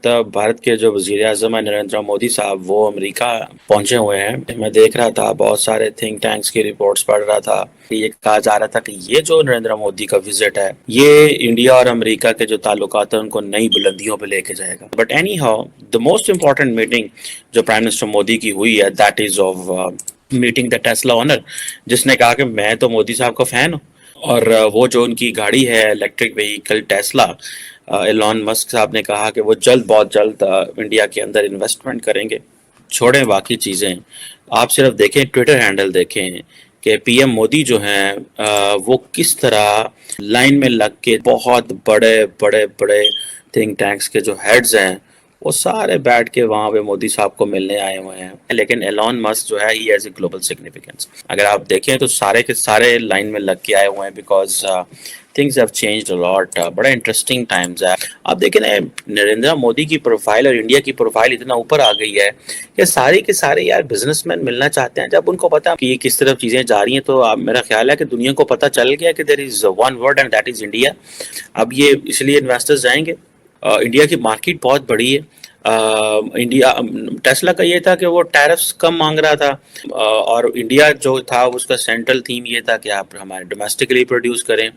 भारत के जो वजीर आजम है नरेंद्र मोदी साहब, वो अमेरिका पहुंचे हुए हैं। मैं देख रहा था, बहुत सारे थिंक टैंक्स की रिपोर्ट्स पढ़ रहा था। ये कहा जा रहा था कि ये जो नरेंद्र मोदी का विजिट है, ये इंडिया और अमेरिका के जो ताल्लुकात हैं उनको नई बुलंदियों पे लेके जाएगा। But any how, the most important meeting जो प्राइम मिनिस्टर मोदी की हुई है, that is of meeting the Tesla owner, जिसने कहा कि मैं तो मोदी साहब का फैन हूँ। और वो जो उनकी गाड़ी है electric vehicle Tesla, Elon Musk साहब ने कहा कि वो बहुत जल्द इंडिया के अंदर इन्वेस्टमेंट करेंगे। छोड़ें बाकी चीज़ें, आप सिर्फ देखें, ट्विटर हैंडल देखें कि पीएम मोदी जो हैं वो किस तरह लाइन में लग के बहुत बड़े बड़े बड़े थिंक टैंक्स के जो हेड्स हैं वो सारे बैठ के वहाँ पे मोदी साहब को मिलने आए हुए हैं। लेकिन एलॉन मस्क जो है, he has a global significance. अगर आप देखें तो सारे के सारे लाइन में लग के आए हुए हैं, because things have changed a lot. बड़ा इंटरेस्टिंग टाइम्स है। आप देखें ना, नरेंद्र मोदी की प्रोफाइल और इंडिया की प्रोफाइल इतना ऊपर आ गई है कि सारे के सारे यार बिजनेसमैन मिलना चाहते हैं। जब उनको पता कि ये किस तरफ चीज़ें जा रही हैं, तो मेरा ख्याल है कि दुनिया को पता चल गया कि there is one word and that is India. अब ये इसलिए इन्वेस्टर्स जाएंगे। इंडिया की मार्केट बहुत बड़ी है। इंडिया, टेस्ला का ये था कि वो टैरिफ्स कम मांग रहा था, और इंडिया जो था उसका सेंट्रल थीम ये था कि आप हमारे डोमेस्टिकली प्रोड्यूस करें।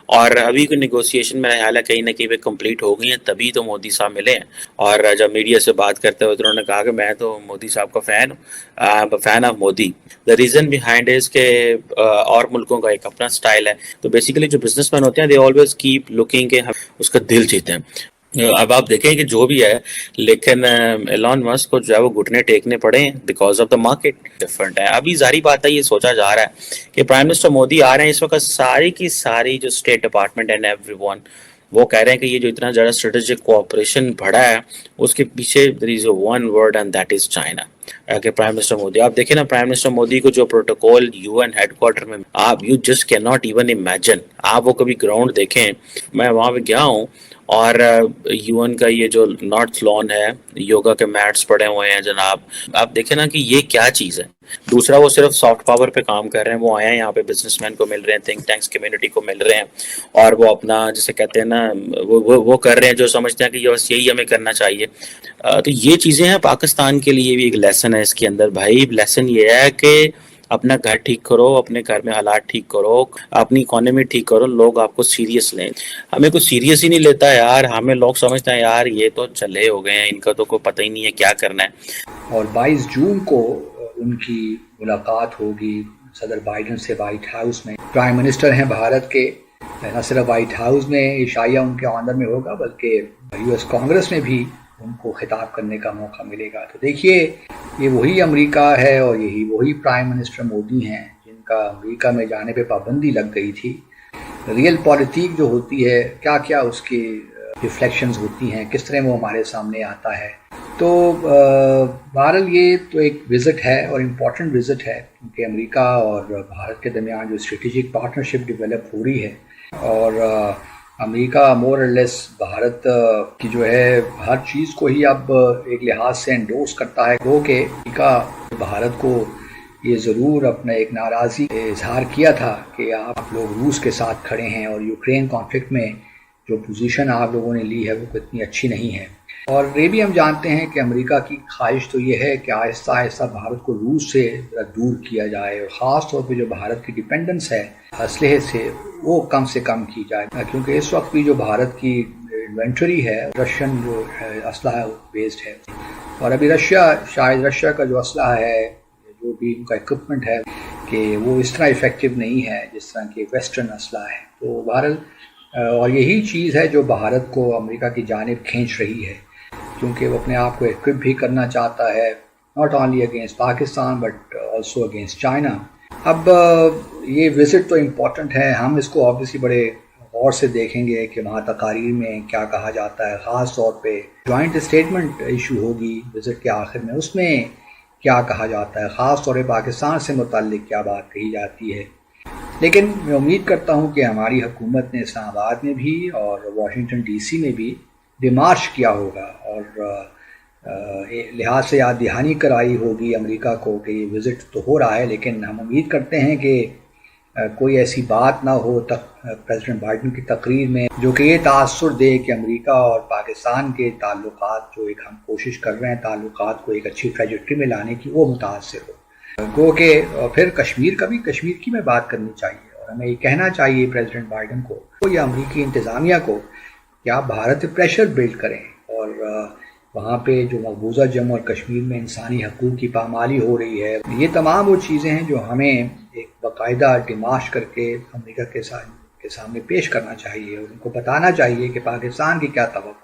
और अभी की निगोशिएशन मेरा ख्याल है कहीं ना कहीं पे कंप्लीट हो गई हैं, तभी तो मोदी साहब मिले हैं। और जब मीडिया से बात करते हुए तो उन्होंने कहा कि मैं तो मोदी साहब का फ़ैन हूँ, I am fan of Modi. The reason behind is के और मुल्कों का एक अपना स्टाइल है। तो बेसिकली जो बिजनेसमैन होते हैं, दे ऑलवेज कीप लुकिंग के हम उसका दिल जीते हैं। अब आप देखें कि जो भी है, लेकिन एलॉन मस्क को जो है वो घुटने टेकने पड़े हैं because of the market different है। अभी जारी बात है, ये सोचा जा रहा है कि प्राइम मिनिस्टर मोदी आ रहे हैं इस वक्त, सारी की सारी जो स्टेट डिपार्टमेंट एंड एवरीवन वो कह रहे हैं कि ये जो इतना ज़्यादा स्ट्रेटेजिक कोऑपरेशन बढ़ा है, उसके पीछे there is one word and that is China. कि प्राइम मिनिस्टर मोदी, आप देखें ना, प्राइम मिनिस्टर मोदी को जो प्रोटोकॉल यूएन हेडक्वार्टर में, आप you just can not even imagine. आप वो कभी ग्राउंड देखें, मैं वहाँ पे गया हूँ, और यूएन का ये जो नॉर्थ लॉन है, योगा के मैट्स पड़े हुए हैं जनाब। आप देखें ना कि ये क्या चीज़ है। दूसरा, वो सिर्फ सॉफ्ट पावर पे काम कर रहे हैं। वो आए हैं यहाँ पे, बिजनेसमैन को मिल रहे हैं, थिंक टैंक्स कम्युनिटी को मिल रहे हैं, और वो अपना जिसे कहते हैं ना, वो कर रहे हैं जो समझते हैं कि ये बस यही हमें करना चाहिए। तो ये चीज़ें हैं। पाकिस्तान के लिए भी एक लेसन है इसके अंदर भाई। लेसन ये है कि अपना घर ठीक करो, अपने घर में हालात ठीक करो, अपनी इकोनॉमी ठीक करो, लोग आपको सीरियस लें। हमें कुछ सीरियस ही नहीं लेता यार। हमें लोग समझते हैं यार ये तो चले हो गए हैं, इनका तो कोई पता ही नहीं है क्या करना है। और 22 जून को उनकी मुलाकात होगी सदर बाइडन से वाइट हाउस में। प्राइम मिनिस्टर हैं भारत के, न सिर्फ वाइट हाउस में इशाया उनके ऑनर में होगा, बल्कि यूएस कांग्रेस में भी उनको खिताब करने का मौका मिलेगा। तो देखिए, ये वही अमेरिका है और यही वही प्राइम मिनिस्टर मोदी हैं जिनका अमेरिका में जाने पे पाबंदी लग गई थी। रियल पॉलिटिक जो होती है, क्या क्या उसकी रिफ्लेक्शंस होती हैं, किस तरह वो हमारे सामने आता है। तो बहरहाल ये तो एक विज़िट है और इम्पॉर्टेंट विज़िट है, क्योंकि अमेरिका और भारत के दरमियान जो स्ट्रेटेजिक पार्टनरशिप डेवलप हो रही है, और अमेरिका मोर और लेस भारत की जो है हर चीज़ को ही अब एक लिहाज से एंडोर्स करता है। जो कि अमेरिका भारत को ये ज़रूर अपना एक नाराज़गी इजहार किया था कि आप लोग रूस के साथ खड़े हैं, और यूक्रेन कॉन्फ्लिक्ट में जो पोजीशन आप लोगों ने ली है वो इतनी अच्छी नहीं है। और ये भी हम जानते हैं कि अमेरिका की ख्वाहिश तो ये है कि आहिस्ता आहिस्ता भारत को रूस से दूर किया जाए, और ख़ास तौर पे जो भारत की डिपेंडेंस है असलहे से वो कम की जाए, क्योंकि इस वक्त भी जो भारत की इन्वेंटरी है रशियन जो असलहा बेस्ड है। और अभी रशिया का जो असलहा है, जो भी उनका इक्विपमेंट है, कि वो इस तरह इफ़ेक्टिव नहीं है जिस तरह के वेस्टर्न असलहा है। तो बहरहाल और यही चीज़ है जो भारत को अमेरिका की जानिब खींच रही है, क्योंकि वो अपने आप को इक्विप भी करना चाहता है, not only against Pakistan but also against China. अब ये विज़िट तो इम्पॉर्टेंट है, हम इसको ऑब्वियसली बड़े गौर से देखेंगे कि वहाँ तकारीर में क्या कहा जाता है। ख़ास तौर पे जॉइंट स्टेटमेंट इशू होगी विज़िट के आखिर में, उसमें क्या कहा जाता है, ख़ास तौर पर पाकिस्तान से मुताल्लिक़ क्या बात कही जाती है। लेकिन मैं उम्मीद करता हूँ कि हमारी हुकूमत ने इस्लामाबाद में भी और वाशिंगटन डीसी में भी डिमार्च किया होगा, और लिहाज से याद दहानी कराई होगी अमेरिका को कि ये विज़िट तो हो रहा है, लेकिन हम उम्मीद करते हैं कि کوئی ایسی بات نہ ہو پریزیڈنٹ بائیڈن کی تقریر میں جو کہ یہ تاثر دے کہ امریکہ اور پاکستان کے تعلقات جو ایک ہم کوشش کر رہے ہیں تعلقات کو ایک اچھی ٹریجیکٹری میں لانے کی وہ متاثر ہو. گو کہ پھر کشمیر کی میں بات کرنی چاہیے اور ہمیں یہ کہنا چاہیے پریزیڈنٹ بائیڈن کو یا امریکی انتظامیہ کو کہ آپ بھارت پہ پریشر بلڈ کریں اور وہاں پہ جو مقبوضہ جموں اور کشمیر میں انسانی حقوق کی پامالی ہو رہی ہے یہ تمام وہ چیزیں ہیں جو ہمیں ایک باقاعدہ ڈیمارش کر کے امریکہ کے سامنے پیش کرنا چاہیے اور ان کو بتانا چاہیے کہ پاکستان کی کیا توقع